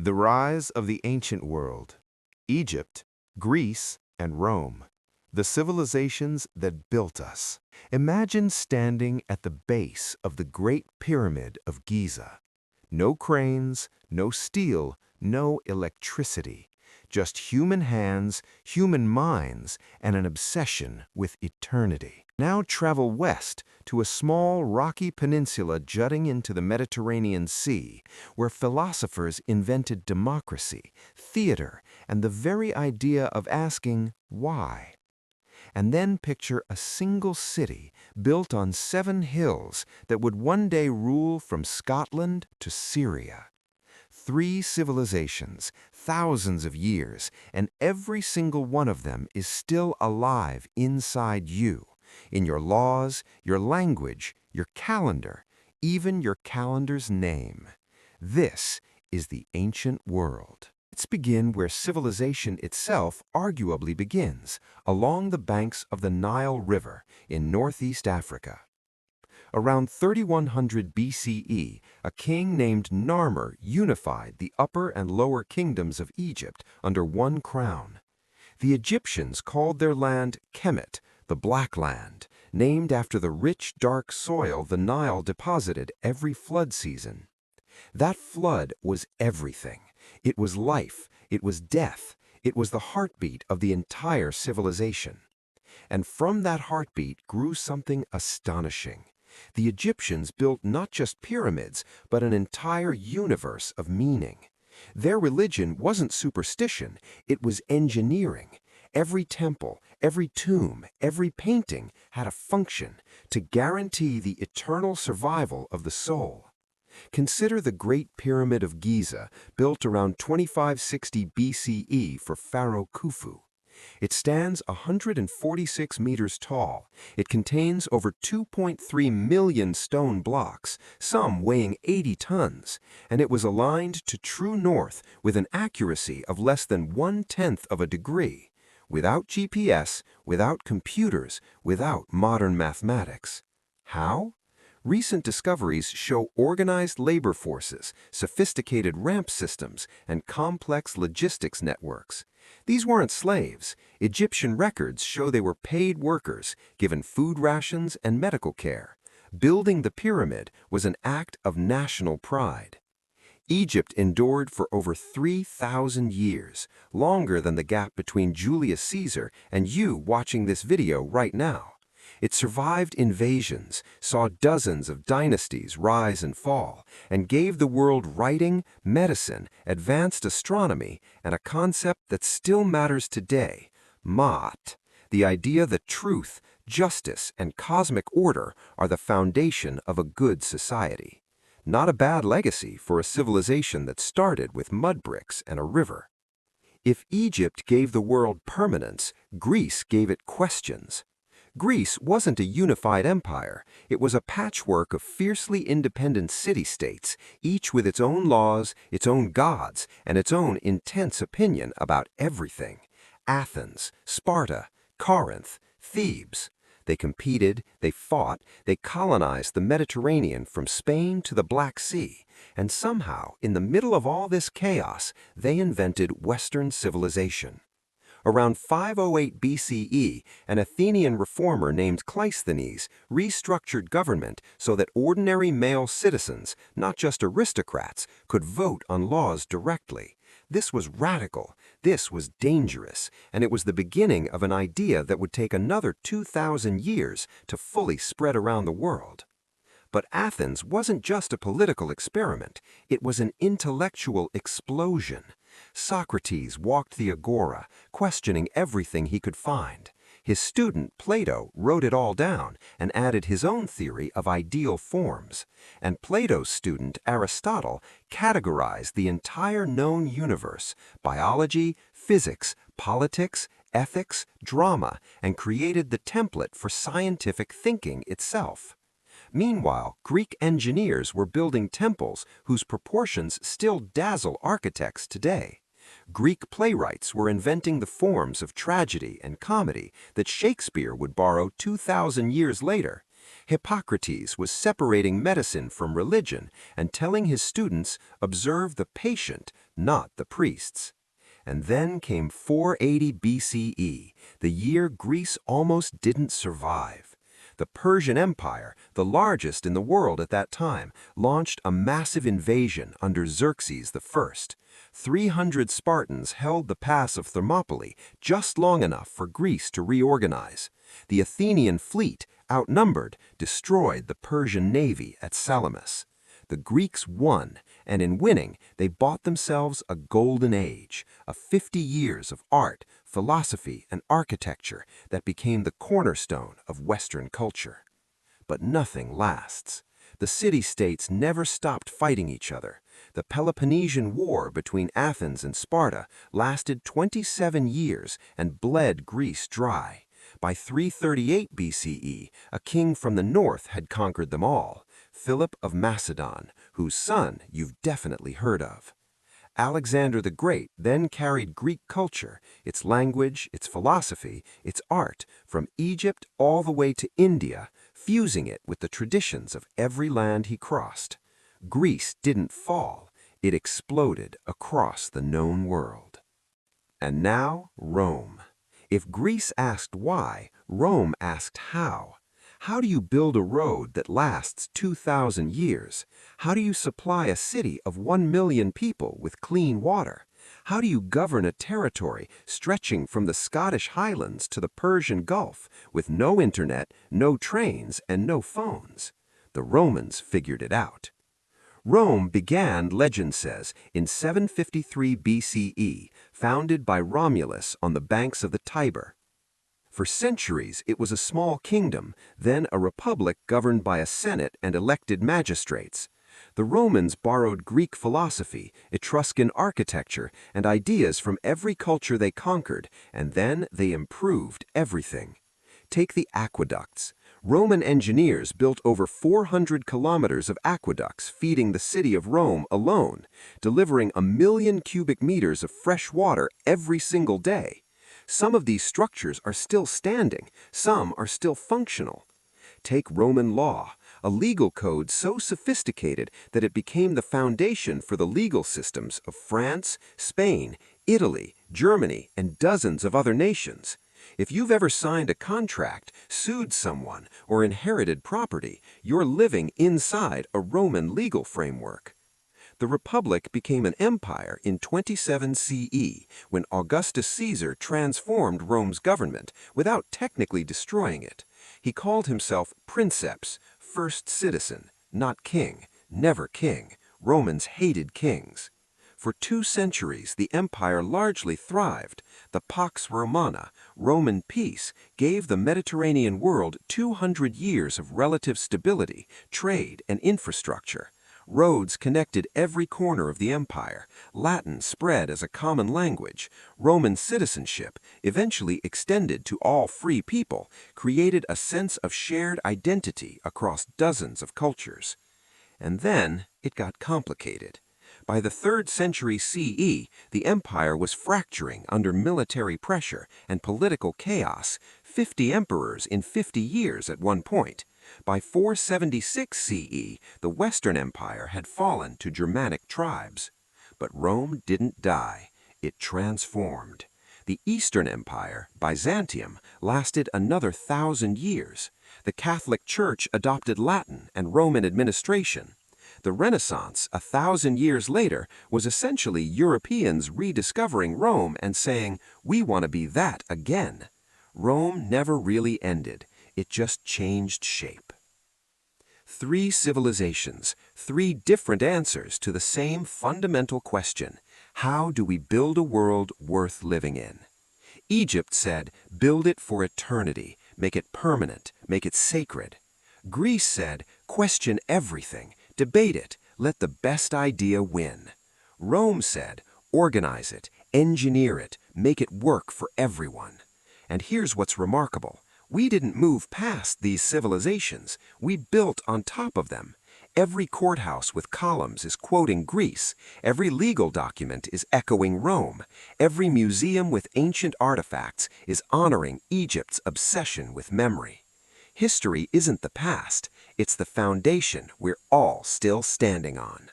The rise of the ancient world. Egypt, Greece, and Rome. The civilizations that built us. Imagine standing at the base of the Great Pyramid of Giza. No cranes, no steel, no electricity. Just human hands, human minds, and an obsession with eternity. Now travel west to a small rocky peninsula jutting into the Mediterranean Sea, where philosophers invented democracy, theater, and the very idea of asking why. And then picture a single city built on 7 hills that would one day rule from Scotland to Syria. 3 civilizations, thousands of years, and every single one of them is still alive inside you, in your laws, your language, your calendar, even your calendar's name. This is the ancient world. Let's begin where civilization itself arguably begins, along the banks of the Nile River in northeast Africa. Around 3100 BCE, a king named Narmer unified the upper and lower kingdoms of Egypt under one crown. The Egyptians called their land Kemet, the Black Land, named after the rich, dark soil the Nile deposited every flood season. That flood was everything. It was life, it was death, it was the heartbeat of the entire civilization. And from that heartbeat grew something astonishing. The Egyptians built not just pyramids, but an entire universe of meaning. Their religion wasn't superstition, it was engineering. Every temple, every tomb, every painting had a function to guarantee the eternal survival of the soul. Consider the Great Pyramid of Giza, built around 2560 BCE for Pharaoh Khufu. It stands 146 meters tall. It contains over 2.3 million stone blocks, some weighing 80 tons, and it was aligned to true north with an accuracy of less than 1/10 of a degree, without GPS, without computers, without modern mathematics. How? Recent discoveries show organized labor forces, sophisticated ramp systems, and complex logistics networks. These weren't slaves. Egyptian records show they were paid workers, given food rations and medical care. Building the pyramid was an act of national pride. Egypt endured for over 3,000 years, longer than the gap between Julius Caesar and you watching this video right now. It survived invasions, saw dozens of dynasties rise and fall, and gave the world writing, medicine, advanced astronomy, and a concept that still matters today, Ma'at, the idea that truth, justice, and cosmic order are the foundation of a good society. Not a bad legacy for a civilization that started with mud bricks and a river. If Egypt gave the world permanence, Greece gave it questions. Greece wasn't a unified empire. It was a patchwork of fiercely independent city-states, each with its own laws, its own gods, and its own intense opinion about everything. Athens, Sparta, Corinth, Thebes. They competed, they fought, they colonized the Mediterranean from Spain to the Black Sea, and somehow, in the middle of all this chaos, they invented Western civilization. Around 508 BCE, an Athenian reformer named Cleisthenes restructured government so that ordinary male citizens, not just aristocrats, could vote on laws directly. This was radical, this was dangerous, and it was the beginning of an idea that would take another 2,000 years to fully spread around the world. But Athens wasn't just a political experiment, it was an intellectual explosion. Socrates walked the agora, questioning everything he could find. His student, Plato, wrote it all down and added his own theory of ideal forms. And Plato's student, Aristotle, categorized the entire known universe, biology, physics, politics, ethics, drama, and created the template for scientific thinking itself. Meanwhile, Greek engineers were building temples whose proportions still dazzle architects today. Greek playwrights were inventing the forms of tragedy and comedy that Shakespeare would borrow 2,000 years later. Hippocrates was separating medicine from religion and telling his students, observe the patient, not the priests. And then came 480 BCE, the year Greece almost didn't survive. The Persian Empire, the largest in the world at that time, launched a massive invasion under Xerxes I. 300 Spartans held the pass of Thermopylae just long enough for Greece to reorganize. The Athenian fleet, outnumbered, destroyed the Persian navy at Salamis. The Greeks won, and in winning, they bought themselves a golden age, of 50 years of art, philosophy, and architecture that became the cornerstone of Western culture. But nothing lasts. The city-states never stopped fighting each other. The Peloponnesian War between Athens and Sparta lasted 27 years and bled Greece dry. By 338 BCE, a king from the north had conquered them all, Philip of Macedon, whose son you've definitely heard of. Alexander the Great then carried Greek culture, its language, its philosophy, its art, from Egypt all the way to India, fusing it with the traditions of every land he crossed. Greece didn't fall, it exploded across the known world. And now, Rome. If Greece asked why, Rome asked how. How do you build a road that lasts 2,000 years? How do you supply a city of 1 million people with clean water? How do you govern a territory stretching from the Scottish Highlands to the Persian Gulf with no internet, no trains, and no phones? The Romans figured it out. Rome began, legend says, in 753 BCE, founded by Romulus on the banks of the Tiber. For centuries, it was a small kingdom, then a republic governed by a senate and elected magistrates. The Romans borrowed Greek philosophy, Etruscan architecture, and ideas from every culture they conquered, and then they improved everything. Take the aqueducts. Roman engineers built over 400 kilometers of aqueducts feeding the city of Rome alone, delivering 1 million cubic meters of fresh water every single day. Some of these structures are still standing, some are still functional. Take Roman law, a legal code so sophisticated that it became the foundation for the legal systems of France, Spain, Italy, Germany, and dozens of other nations. If you've ever signed a contract, sued someone, or inherited property, you're living inside a Roman legal framework. The Republic became an empire in 27 CE when Augustus Caesar transformed Rome's government without technically destroying it. He called himself princeps, first citizen, not king, never king. Romans hated kings. For 2 centuries, the empire largely thrived. The Pax Romana, Roman peace, gave the Mediterranean world 200 years of relative stability, trade, and infrastructure. Roads connected every corner of the empire. Latin spread as a common language. Roman citizenship, eventually extended to all free people, created a sense of shared identity across dozens of cultures. And then it got complicated. By the 3rd century CE, the empire was fracturing under military pressure and political chaos, 50 emperors in 50 years at one point. By 476 CE, the Western Empire had fallen to Germanic tribes. But Rome didn't die. It transformed. The Eastern Empire, Byzantium, lasted another 1,000 years. The Catholic Church adopted Latin and Roman administration. The Renaissance, 1,000 years later, was essentially Europeans rediscovering Rome and saying, "We want to be that again." Rome never really ended. It just changed shape. 3 civilizations, 3 different answers to the same fundamental question: how do we build a world worth living in? Egypt said, build it for eternity, make it permanent, make it sacred. Greece said, question everything, debate it, let the best idea win. Rome said, organize it, engineer it, make it work for everyone. And here's what's remarkable. We didn't move past these civilizations, we built on top of them. Every courthouse with columns is quoting Greece, every legal document is echoing Rome, every museum with ancient artifacts is honoring Egypt's obsession with memory. History isn't the past, it's the foundation we're all still standing on.